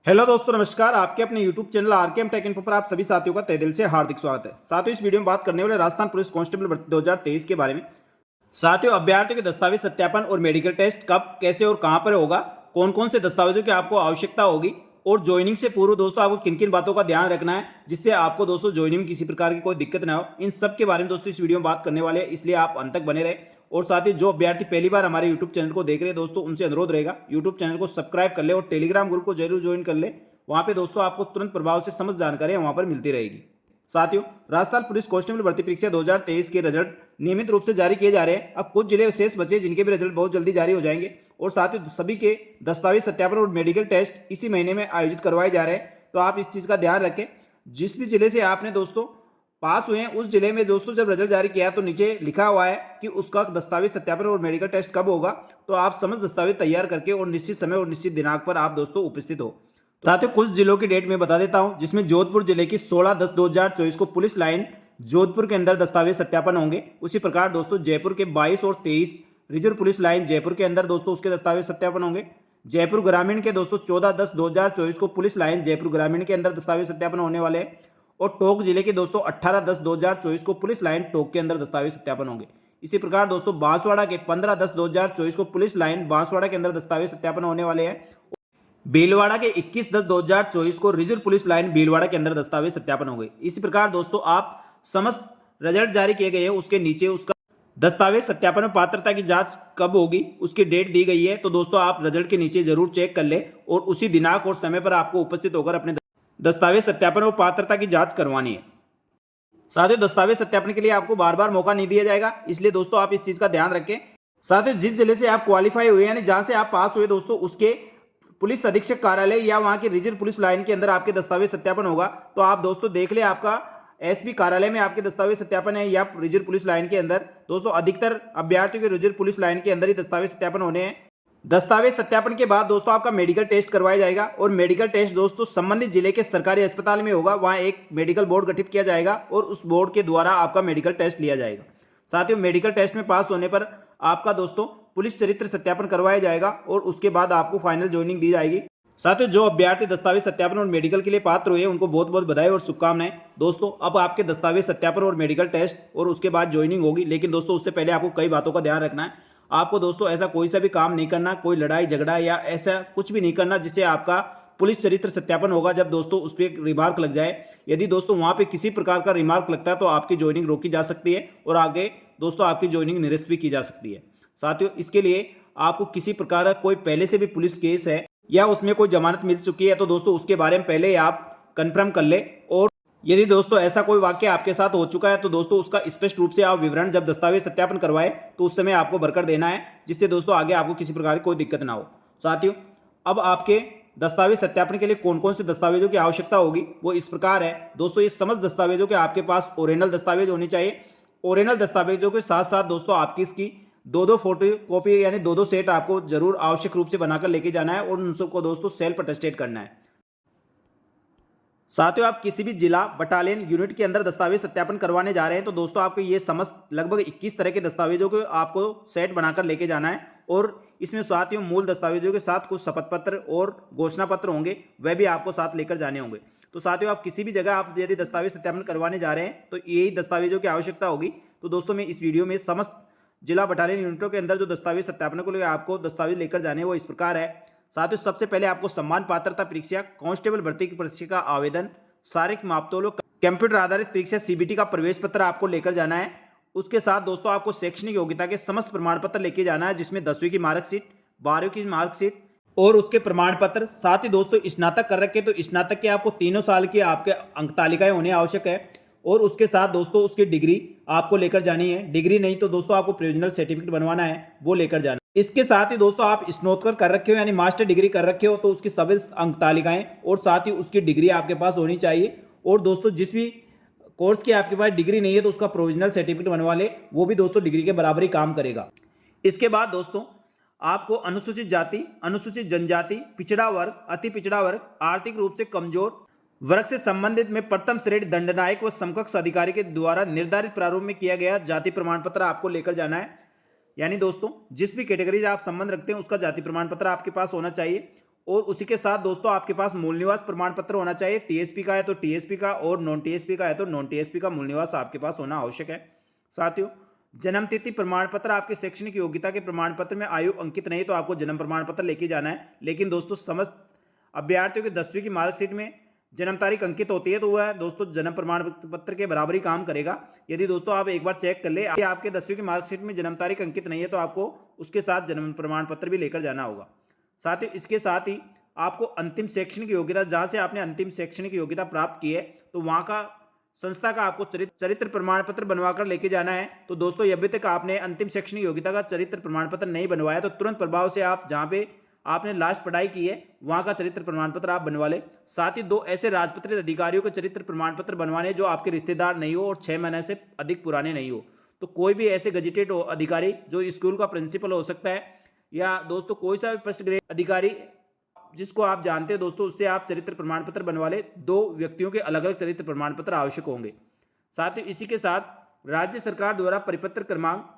Hello दोस्तों, नमस्कार। आपके अपने YouTube channel RKM take info पर आप सभी साथियों का तहे दिल से हार्दिक स्वागत है। साथियों, इस वीडियो में बात करने वाले राजस्थान पुलिस कांस्टेबल भर्ती 2023 के बारे में। साथियों, अभ्यर्थियों के दस्तावेज सत्यापन और मेडिकल टेस्ट कब, कैसे और कहां पर होगा, कौन कौन से दस्तावेजों की आपको आवश्यकता होगी और ज्वाइनिंग से पूर्व दोस्तों आपको किन किन बातों का ध्यान रखना है जिससे आपको दोस्तों ज्वाइनिंग में किसी प्रकार की कोई दिक्कत ना हो, इन सब के बारे में दोस्तों इस वीडियो में बात करने वाले हैं। इसलिए आप अंत तक बने रहे। और साथ ही जो अभ्यर्थी पहली बार हमारे यूट्यूब चैनल को देख रहे हैं दोस्तों, उनसे अनुरोध रहेगा यूट्यूब चैनल को सब्सक्राइब कर ले और टेलीग्राम ग्रुप को जरूर ज्वाइन कर ले। वहां पे दोस्तों आपको तुरंत प्रभाव से समस्त जानकारियां वहां पर मिलती रहेगी। साथियों, राजस्थान पुलिस कांस्टेबल भर्ती परीक्षा 2023 के रिजल्ट नियमित रूप से जारी किए जा रहे हैं। अब कुछ जिले शेष बचे जिनके भी रिजल्ट बहुत जल्दी जारी हो जाएंगे और साथ ही सभी के दस्तावेज सत्यापन और मेडिकल टेस्ट इसी महीने में आयोजित करवाए जा रहे हैं। तो आप इस चीज़ का ध्यान रखें। जिस भी जिले से आपने दोस्तों पास हुए हैं, उस जिले में दोस्तों जब रिजल्ट जारी किया तो नीचे लिखा हुआ है कि उसका दस्तावेज सत्यापन और मेडिकल टेस्ट कब होगा। तो आप समस्त दस्तावेज तैयार करके और निश्चित समय और निश्चित दिनांक पर आप दोस्तों उपस्थित हो। साथियों, कुछ जिलों की डेट मैं बता देता हूं, जिसमें जोधपुर जिले की 16/10/2024 को पुलिस लाइन जोधपुर के अंदर दस्तावेज सत्यापन होंगे। उसी प्रकार दोस्तों जयपुर के 22 और 23 रिजर्व पुलिस लाइन जयपुर के अंदर दोस्तों उसके दस्तावेज सत्यापन होंगे। जयपुर ग्रामीण के दोस्तों 14/10/2024 को पुलिस लाइन जयपुर ग्रामीण के अंदर दस्तावेज सत्यापन होने वाले हैं। और टोंक जिले के दोस्तों 18/10/2024 को पुलिस लाइन टोंक के अंदर दस्तावेज सत्यापन होंगे। इसी प्रकार दोस्तों बांसवाड़ा के 15/10/2024 को पुलिस लाइन बांसवाड़ा के अंदर दस्तावेज सत्यापन होने वाले हैं। भीलवाड़ा के 21/10/2024 को रिजर्व पुलिस लाइन भीलवाड़ा के अंदर दस्तावेज सत्यापन हो गए। इसी प्रकार दोस्तों आप समस्त रिजल्ट जारी किए गए हैं, उसके नीचे उसका दस्तावेज सत्यापन और पात्रता की जांच कब होगी उसकी डेट दी गई है। तो दोस्तों आप रिजल्ट के नीचे जरूर चेक कर ले और उसी दिनांक और समय पर आपको उपस्थित होकर अपने दस्तावेज सत्यापन और पात्रता की जांच करवानी है। साथियों, दस्तावेज सत्यापन के लिए आपको बार बार मौका नहीं दिया जाएगा, इसलिए दोस्तों आप इस चीज का ध्यान रखें। साथियों, जिस जिले से आप क्वालिफाई हुए यानी जहां से आप पास हुए दोस्तों, उसके पुलिस अधीक्षक कार्यालय या वहां की रिजर्व पुलिस लाइन के अंदर आपके दस्तावेज सत्यापन होगा। तो आप दोस्तों देख ले आपका एसपी कार्यालय में आपके दस्तावेज सत्यापन है या रिजर्व पुलिस लाइन के अंदर। दोस्तों अधिकतर अभ्यर्थियों के रिजर्व पुलिस लाइन के अंदर ही दस्तावेज सत्यापन होने हैं। दस्तावेज सत्यापन के बाद दोस्तों आपका मेडिकल टेस्ट करवाया जाएगा और मेडिकल टेस्ट दोस्तों संबंधित जिले के सरकारी अस्पताल में होगा। वहां एक मेडिकल बोर्ड गठित किया जाएगा और उस बोर्ड के द्वारा आपका मेडिकल टेस्ट लिया जाएगा। साथियों, मेडिकल टेस्ट में पास होने पर आपका दोस्तों पुलिस चरित्र सत्यापन करवाया जाएगा और उसके बाद आपको फाइनल ज्वाइनिंग दी जाएगी। साथियों, जो अभ्यर्थी दस्तावेज सत्यापन और मेडिकल के लिए पात्र हुए उनको बहुत बहुत बधाई और शुभकामनाएं। दोस्तों अब आपके दस्तावेज सत्यापन और मेडिकल टेस्ट और उसके बाद ज्वाइनिंग होगी, लेकिन दोस्तों उससे पहले आपको कई बातों का ध्यान रखना है। आपको दोस्तों ऐसा कोई सा भी काम नहीं करना, कोई लड़ाई झगड़ा या ऐसा कुछ भी नहीं करना जिससे आपका पुलिस चरित्र सत्यापन होगा जब दोस्तों उस पर एक रिमार्क लग जाए। यदि दोस्तों वहां पे किसी प्रकार का रिमार्क लगता है तो आपकी ज्वाइनिंग रोकी जा सकती है और आगे दोस्तों आपकी ज्वाइनिंग निरस्त भी की जा सकती है। साथियों, इसके लिए आपको किसी प्रकार का कोई पहले से भी पुलिस केस है या उसमें कोई जमानत मिल चुकी है तो दोस्तों उसके बारे में पहले ही आप कंफर्म कर ले। और यदि दोस्तों ऐसा कोई वाक्य आपके साथ हो चुका है तो दोस्तों उसका स्पष्ट रूप से आप विवरण जब दस्तावेज सत्यापन करवाए तो उस समय आपको भरकर देना है, जिससे दोस्तों आगे आपको किसी प्रकार की कोई दिक्कत ना हो। साथियों, अब आपके दस्तावेज सत्यापन के लिए कौन कौन से दस्तावेजों की आवश्यकता होगी वो इस प्रकार है। दोस्तों ये समस्त दस्तावेजों के आपके पास ओरिजिनल दस्तावेज होने चाहिए। ओरिजिनल दस्तावेजों के साथ साथ दोस्तों आपकी इसकी दो फोटो कॉपी यानी दो सेट आपको जरूर आवश्यक रूप से बनाकर लेके जाना है और उन सबको दोस्तों सेल्फ अटेस्टेड करना है। साथियों, आप किसी भी जिला बटालियन यूनिट के अंदर दस्तावेज सत्यापन करवाने जा रहे हैं तो दोस्तों आपको ये समस्त लगभग 21 तरह के दस्तावेजों को आपको सेट बनाकर लेके जाना है। और इसमें साथियों मूल दस्तावेजों के साथ कुछ शपथ पत्र और घोषणा पत्र होंगे, वह भी आपको साथ लेकर जाने होंगे। तो साथियों, आप किसी भी जगह आप यदि दस्तावेज सत्यापन करवाने जा रहे हैं तो यही दस्तावेजों की आवश्यकता होगी। तो दोस्तों मैं इस वीडियो में समस्त जिला बटालियन यूनिटों के अंदर जो दस्तावेज सत्यापन को लिए आपको दस्तावेज लेकर जाने वो इस प्रकार है। साथियों, सबसे पहले आपको सम्मान पात्रता परीक्षा कांस्टेबल भर्ती की परीक्षा का आवेदन, शारीरिक मापतौलों, कंप्यूटर आधारित परीक्षा सीबीटी का प्रवेश पत्र आपको लेकर जाना है। उसके साथ दोस्तों आपको शैक्षणिक योग्यता के समस्त प्रमाण पत्र लेके जाना है, जिसमें 10वीं की मार्कशीट, 12वीं की मार्कशीट और उसके प्रमाण पत्र। साथ ही दोस्तों स्नातक कर रखे तो स्नातक के आपको 3 साल की आपके अंक तालिकाएं होने आवश्यक है और उसके साथ दोस्तों उसकी डिग्री आपको लेकर जानी है। डिग्री नहीं तो दोस्तों आपको प्रोविजनल सर्टिफिकेट बनवाना है, वो लेकर जाना। इसके साथ ही दोस्तों आप स्नातक कर रखे हो यानी मास्टर डिग्री कर रखे हो तो उसकी सभी अंक तालिकाएं और साथ ही उसकी डिग्री आपके पास होनी चाहिए। और दोस्तों जिस भी कोर्स की आपके पास डिग्री नहीं है तो उसका प्रोविजनल सर्टिफिकेट बनवा ले, वो भी दोस्तों डिग्री के बराबर ही काम करेगा। इसके बाद दोस्तों आपको अनुसूचित जाति, अनुसूचित जनजाति, पिछड़ा वर्ग, अति पिछड़ा वर्ग, आर्थिक रूप से कमजोर वर्ग से संबंधित में प्रथम श्रेणी दंडनायक व समकक्ष अधिकारी के द्वारा निर्धारित प्रारूप में किया गया जाति प्रमाण पत्र आपको लेकर जाना है। यानी दोस्तों जिस भी कैटेगरी से आप संबंध रखते हैं उसका जाति प्रमाण पत्र आपके पास होना चाहिए। और उसी के साथ दोस्तों आपके पास मूल निवास प्रमाण पत्र होना चाहिए। टीएसपी का है तो टीएसपी का, और नॉन टीएसपी का है तो नॉन टीएसपी का मूल निवास आपके पास होना आवश्यक है। साथियों, जन्म तिथि प्रमाण पत्र आपके शैक्षणिक योग्यता के प्रमाण पत्र में आयु अंकित नहीं तो आपको जन्म प्रमाण पत्र लेके जाना है। लेकिन दोस्तों समस्त अभ्यर्थियों की 10वीं की मार्कशीट में जन्म तारीख अंकित होती है तो वह दोस्तों जन्म प्रमाण पत्र के बराबर ही काम करेगा। यदि दोस्तों आप एक बार चेक कर ले आपके 10वीं की मार्कशीट में जन्म तारीख अंकित नहीं है तो आपको उसके साथ जन्म प्रमाण पत्र भी लेकर जाना होगा। साथ ही इसके साथ ही आपको अंतिम शैक्षणिक योग्यता, जहाँ से आपने अंतिम शैक्षणिक योग्यता प्राप्त की है तो वहाँ का संस्था का आपको चरित्र प्रमाण पत्र बनवाकर लेके जाना है। तो दोस्तों अभी तक आपने अंतिम शैक्षणिक योग्यता का चरित्र प्रमाण पत्र नहीं बनवाया तो तुरंत प्रभाव से आप जहाँ पे आपने लास्ट पढ़ाई की है वहाँ का चरित्र प्रमाण पत्र आप बनवा लें। साथ ही 2 ऐसे राजपत्रित अधिकारियों के चरित्र प्रमाण पत्र बनवाने जो आपके रिश्तेदार नहीं हो और 6 महीने से अधिक पुराने नहीं हो। तो कोई भी ऐसे गजेटेड अधिकारी जो स्कूल का प्रिंसिपल हो सकता है या दोस्तों कोई सा भी फर्स्ट ग्रेड अधिकारी जिसको आप जानते हैं दोस्तों, उससे आप चरित्र प्रमाण पत्र बनवा ले। 2 व्यक्तियों के अलग अलग चरित्र प्रमाण पत्र आवश्यक होंगे। साथ ही इसी के साथ राज्य सरकार द्वारा परिपत्र क्रमांक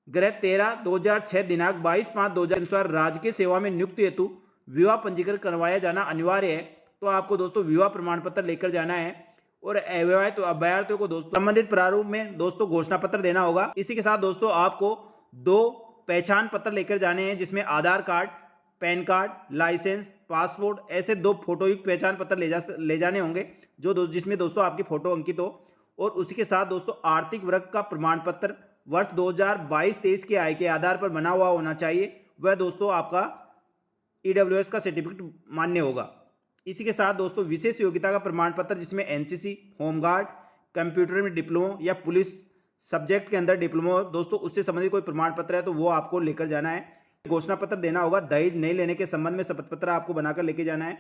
ग्रह 13/2006 दिनांक 22/5/2000 अनुसार राजकीय सेवा में नियुक्ति हेतु विवाह पंजीकरण करवाया जाना अनिवार्य है। तो आपको दोस्तों विवाह प्रमाण पत्र लेकर जाना है और अविवाहित अभ्यर्थियों को दोस्तों संबंधित प्रारूप में दोस्तों घोषणा पत्र देना होगा। इसी के साथ दोस्तों आपको 2 पहचान पत्र लेकर जाने हैं जिसमें Aadhaar card, PAN card, license, passport, ऐसे 2 फोटोयुक्त पहचान पत्र ले जाने होंगे जिसमें दोस्तों आपकी फोटो अंकित हो। और उसी के साथ दोस्तों आर्थिक वर्ग का प्रमाण पत्र वर्ष 2022-23 के आय के आधार पर बना हुआ होना चाहिए। वह दोस्तों आपका ईडब्ल्यूएस का सर्टिफिकेट मान्य होगा। इसी के साथ दोस्तों विशेष योग्यता का प्रमाण पत्र जिसमें एनसीसी, होमगार्ड, कंप्यूटर में डिप्लोमा या पुलिस सब्जेक्ट के अंदर डिप्लोमा दोस्तों उससे संबंधित कोई प्रमाण पत्र है तो वो आपको लेकर जाना है। घोषणा पत्र देना होगा। दहेज नहीं लेने के संबंध में शपथ पत्र आपको बनाकर लेके जाना है।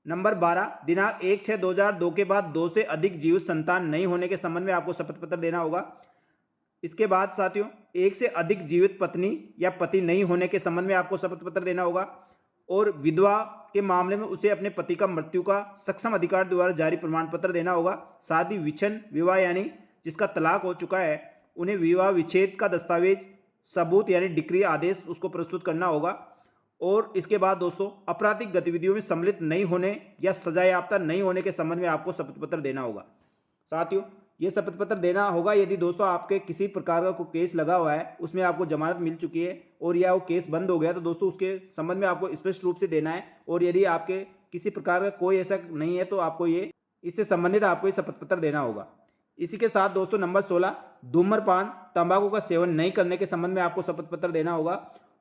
नंबर 12 दिनांक 1/6/2002 के बाद 2 से अधिक जीवित संतान नहीं होने के संबंध में आपको शपथ पत्र देना होगा। इसके बाद साथियों 1 से अधिक जीवित पत्नी या पति नहीं होने के संबंध में आपको शपथ पत्र देना होगा। और विधवा के मामले में उसे अपने पति का मृत्यु का सक्षम अधिकार द्वारा जारी प्रमाण पत्र देना होगा। साथ ही विच्छन विवाह यानी जिसका तलाक हो चुका है उन्हें विवाह विच्छेद का दस्तावेज सबूत यानी डिक्री आदेश उसको प्रस्तुत करना होगा। और इसके बाद दोस्तों आपराधिक गतिविधियों में सम्मिलित नहीं होने या सजा याफ्ता नहीं होने के संबंध में आपको शपथ पत्र देना होगा। साथियों ये शपथ पत्र देना होगा यदि दोस्तों आपके किसी प्रकार का कोई केस लगा हुआ है, उसमें आपको जमानत मिल चुकी है और या वो केस बंद हो गया तो दोस्तों उसके संबंध में आपको स्पष्ट रूप से देना है। और यदि आपके किसी प्रकार का कोई ऐसा नहीं है तो आपको ये इससे संबंधित आपको ये शपथ पत्र देना होगा। इसी के साथ दोस्तों नंबर 16 धूम्रपान तंबाकू का सेवन नहीं करने के संबंध में आपको शपथ पत्र देना होगा।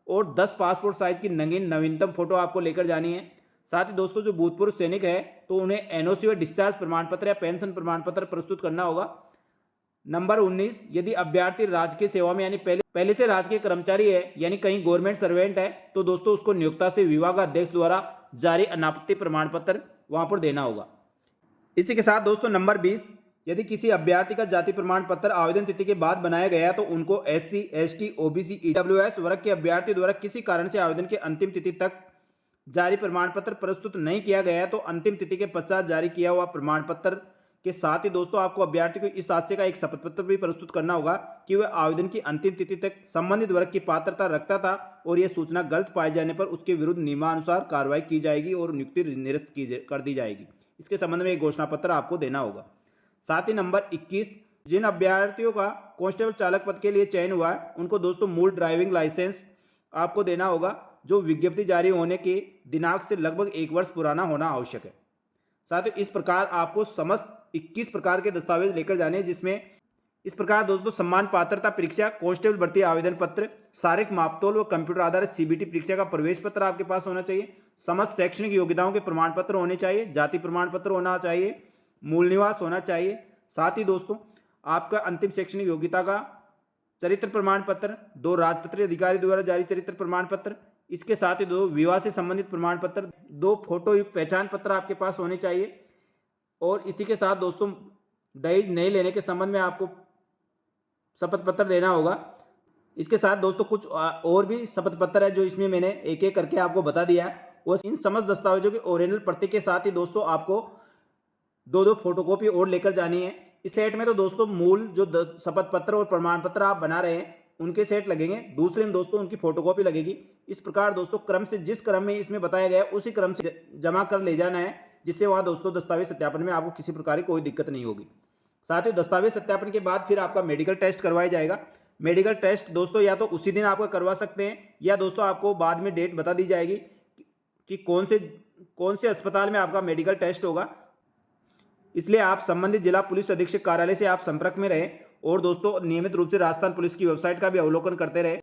और 10 पासपोर्ट साइज की नवीनतम फोटो आपको लेकर जानी है। साथ ही दोस्तों जो भूतपूर्व सैनिक है तो उन्हें एनओसी और डिस्चार्ज प्रमाण पत्र या पेंशन प्रमाण पत्र प्रस्तुत करना होगा। नंबर 19 यदि अभ्यर्थी राजकीय सेवा में यानी पहले से राजकीय कर्मचारी है यानी कहीं गवर्नमेंट सर्वेंट है तो दोस्तों उसको नियोक्ता से विभाग अध्यक्ष द्वारा जारी अनापत्ति प्रमाण पत्र वहां पर देना होगा। इसी के साथ दोस्तों नंबर 20 यदि किसी अभ्यर्थी का जाति प्रमाण पत्र आवेदन तिथि के बाद बनाया गया तो उनको SC, ST, OBC, EWS वर्ग के अभ्यर्थी द्वारा किसी कारण से आवेदन के अंतिम तिथि तक जारी प्रमाण पत्र प्रस्तुत नहीं किया गया है तो अंतिम तिथि के पश्चात जारी किया हुआ प्रमाण पत्र के साथ ही दोस्तों आपको अभ्यर्थी को इस आशय का एक शपथ पत्र भी प्रस्तुत करना होगा कि वह आवेदन की अंतिम तिथि तक संबंधित वर्ग की पात्रता रखता था और यह सूचना गलत पाए जाने पर उसके विरुद्ध नियमानुसार कार्रवाई की जाएगी और नियुक्ति निरस्त कर दी जाएगी। इसके संबंध में एक घोषणा पत्र आपको देना होगा। साथ ही नंबर 21 जिन अभ्यर्थियों का कांस्टेबल चालक पद के लिए चयन हुआ है उनको दोस्तों मूल ड्राइविंग लाइसेंस आपको देना होगा जो विज्ञप्ति जारी होने के दिनांक से लगभग 1 वर्ष पुराना होना आवश्यक है। साथ ही इस प्रकार आपको समस्त 21 प्रकार के दस्तावेज लेकर जाने जिसमें इस प्रकार दोस्तों सम्मान पात्रता परीक्षा, कांस्टेबल भर्ती आवेदन पत्र, शारीरिक मापतोल व कंप्यूटर आधारित CBT परीक्षा का प्रवेश पत्र आपके पास होना चाहिए। समस्त शैक्षणिक योग्यताओं के प्रमाण पत्र होने चाहिए, जाति प्रमाण पत्र होना चाहिए, मूल निवास होना चाहिए। साथ ही दोस्तों आपका अंतिम शैक्षणिक योग्यता का चरित्र प्रमाण पत्र, 2 राजपत्रित अधिकारी द्वारा जारी चरित्र प्रमाण पत्र, इसके साथ ही 2 विवाह से संबंधित प्रमाण पत्र, 2 फोटोयुक्त पहचान पत्र आपके पास होने चाहिए। और इसी के साथ दोस्तों दहेज नहीं लेने के संबंध में आपको शपथ पत्र देना होगा। इसके साथ दोस्तों कुछ और भी शपथ पत्र है जो इसमें मैंने एक एक करके आपको बता दिया है। और इन समस्त दस्तावेजों की ओरिजिनल प्रति के साथ ही दोस्तों आपको 2 फोटोकॉपी और लेकर जानी है। इस सेट में तो दोस्तों मूल जो शपथ पत्र और प्रमाण पत्र आप बना रहे हैं उनके सेट लगेंगे, दूसरे में दोस्तों उनकी फोटोकॉपी लगेगी। इस प्रकार दोस्तों क्रम से जिस क्रम में इसमें बताया गया है उसी क्रम से जमा कर ले जाना है, जिससे वहाँ दोस्तों दस्तावेज सत्यापन में आपको किसी प्रकार की कोई दिक्कत नहीं होगी। साथ ही दस्तावेज सत्यापन के बाद फिर आपका मेडिकल टेस्ट करवाया जाएगा। मेडिकल टेस्ट दोस्तों या तो उसी दिन आपका करवा सकते हैं या दोस्तों आपको बाद में डेट बता दी जाएगी कि कौन से अस्पताल में आपका मेडिकल टेस्ट होगा। इसलिए आप संबंधित जिला पुलिस अधीक्षक कार्यालय से आप संपर्क में रहें और दोस्तों नियमित रूप से राजस्थान पुलिस की वेबसाइट का भी अवलोकन करते रहे।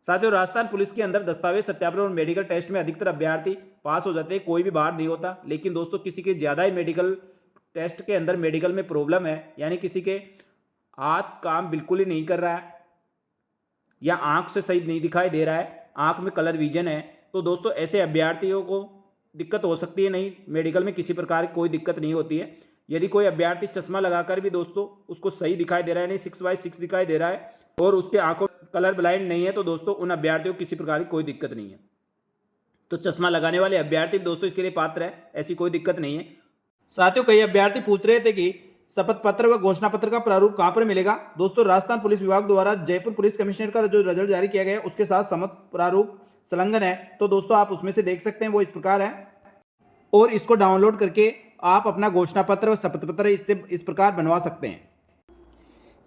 साथियों, राजस्थान पुलिस के अंदर दस्तावेज सत्यापन और मेडिकल टेस्ट में अधिकतर अभ्यर्थी पास हो जाते हैं, कोई भी बाहर नहीं होता। लेकिन दोस्तों किसी के ज़्यादा ही मेडिकल टेस्ट के अंदर मेडिकल में प्रॉब्लम है, यानी किसी के हाथ काम बिल्कुल ही नहीं कर रहा है या आंख से सही नहीं दिखाई दे रहा है, आंख में कलर विजन है, तो दोस्तों ऐसे अभ्यर्थियों को दिक्कत हो सकती है। नहीं, मेडिकल में किसी प्रकार की कोई दिक्कत नहीं होती है। यदि कोई अभ्यर्थी चश्मा लगाकर भी दोस्तों उसको सही दिखाई दे रहा है, नहीं 6/6 दिखाई दे रहा है और उसके आंखों कलर ब्लाइंड नहीं है, तो दोस्तों उन अभ्यर्थियों को किसी प्रकार की कोई दिक्कत नहीं है। तो चश्मा लगाने वाले अभ्यर्थी दोस्तों इसके लिए पात्र है, ऐसी कोई दिक्कत नहीं है। साथियों, कई अभ्यर्थी पूछ रहे थे कि शपथ पत्र व घोषणा पत्र का प्रारूप कहां पर मिलेगा। दोस्तों, राजस्थान पुलिस विभाग द्वारा जयपुर पुलिस कमिश्नर का जो रिजल्ट जारी किया गया है उसके साथ समत प्रारूप संलग्न है, तो दोस्तों आप उसमें से देख सकते हैं, वो इस प्रकार है और इसको डाउनलोड करके आप अपना घोषणा पत्र व शपथ पत्र इससे इस प्रकार बनवा सकते हैं।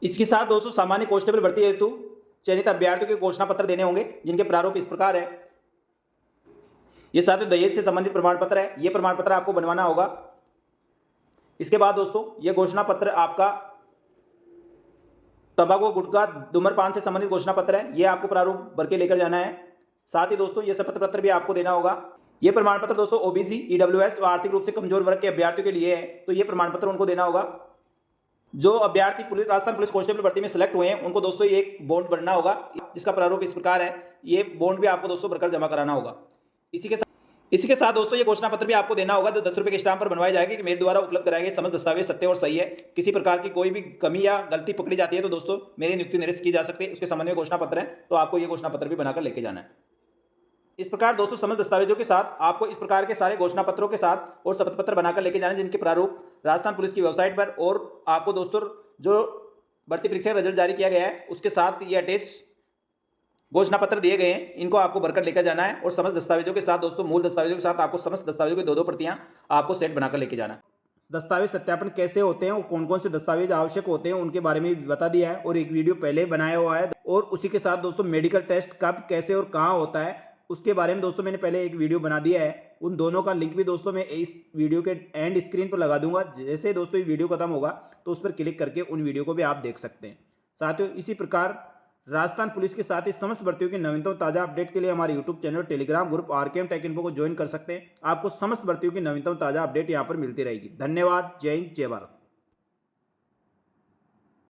इसके साथ दोस्तों सामान्य कांस्टेबल भर्ती हेतु चयनित अभ्यर्थियों के घोषणा पत्र देने होंगे, जिनके प्रारूप इस प्रकार है। ये साथियों दहेज से संबंधित प्रमाण पत्र है, ये प्रमाण पत्र आपको बनवाना होगा। इसके बाद दोस्तों ये घोषणा पत्र आपका तंबाकू, गुटखा, धूम्रपान से संबंधित घोषणा पत्र है, ये आपको प्रारूप भर के लेकर जाना है। साथ ही दोस्तों ये शपथ पत्र भी आपको देना होगा। ये प्रमाण पत्र दोस्तों ओबीसी, ईडब्ल्यूएस व आर्थिक रूप से कमजोर वर्ग के अभ्यर्थियों के लिए है, तो ये प्रमाण पत्र उनको देना होगा। जो अभ्यर्थी राजस्थान पुलिस कांस्टेबल भर्ती में सिलेक्ट हुए हैं उनको दोस्तों ये एक बॉन्ड भरना होगा, जिसका प्रारूप इस प्रकार है। ये बॉन्ड भी आपको दोस्तों भरकर जमा कराना होगा। इसी के साथ दोस्तों ये घोषणा पत्र भी आपको देना होगा, जो 10 रुपये के स्टाम्प पर बनवाया जाएगा कि मेरे द्वारा उपलब्ध कराए गए समस्त दस्तावेज सत्य और सही है। किसी प्रकार की कोई भी कमी या गलती पकड़ी जाती है तो दोस्तों मेरी नियुक्ति निरस्त की जा सकती है। उसके संबंध में घोषणा पत्र है, तो आपको ये घोषणा पत्र भी बनाकर लेके जाना है। इस प्रकार दोस्तों समस्त दस्तावेजों के साथ आपको इस प्रकार के सारे घोषणा पत्रों के साथ और शपथ पत्र बनाकर लेके जाना, जिनके प्रारूप राजस्थान पुलिस की वेबसाइट पर और आपको दोस्तों जो भर्ती परीक्षा का रिजल्ट जारी किया गया है उसके साथ ये अटैच घोषणा पत्र दिए गए हैं, इनको आपको भरकर लेकर जाना है। और समस्त दस्तावेजों के साथ दोस्तों मूल दस्तावेजों के साथ आपको समस्त दस्तावेजों की 2-2 प्रतियां आपको सेट बनाकर लेके जाना है। दस्तावेज सत्यापन कैसे होते हैं और कौन कौन से दस्तावेज आवश्यक होते हैं उनके बारे में बता दिया है और एक वीडियो पहले बनाया हुआ है। और उसी के साथ दोस्तों मेडिकल टेस्ट कब, कैसे और कहाँ होता है उसके बारे में दोस्तों मैंने पहले एक वीडियो बना दिया है। उन दोनों का लिंक भी दोस्तों मैं इस वीडियो के एंड स्क्रीन पर लगा दूंगा। जैसे दोस्तों ये वीडियो खत्म होगा तो उस पर क्लिक करके उन वीडियो को भी आप देख सकते हैं। साथियों, इसी प्रकार राजस्थान पुलिस के साथ ही समस्त भर्तियों की नवीनतम ताजा अपडेट के लिए हमारे यूट्यूब चैनल और Telegram group RKM take info को ज्वाइन कर सकते हैं। आपको समस्त भर्तियों की नवीनतम ताजा अपडेट यहाँ पर मिलती रहेगी। धन्यवाद। जय हिंद, जय भारत।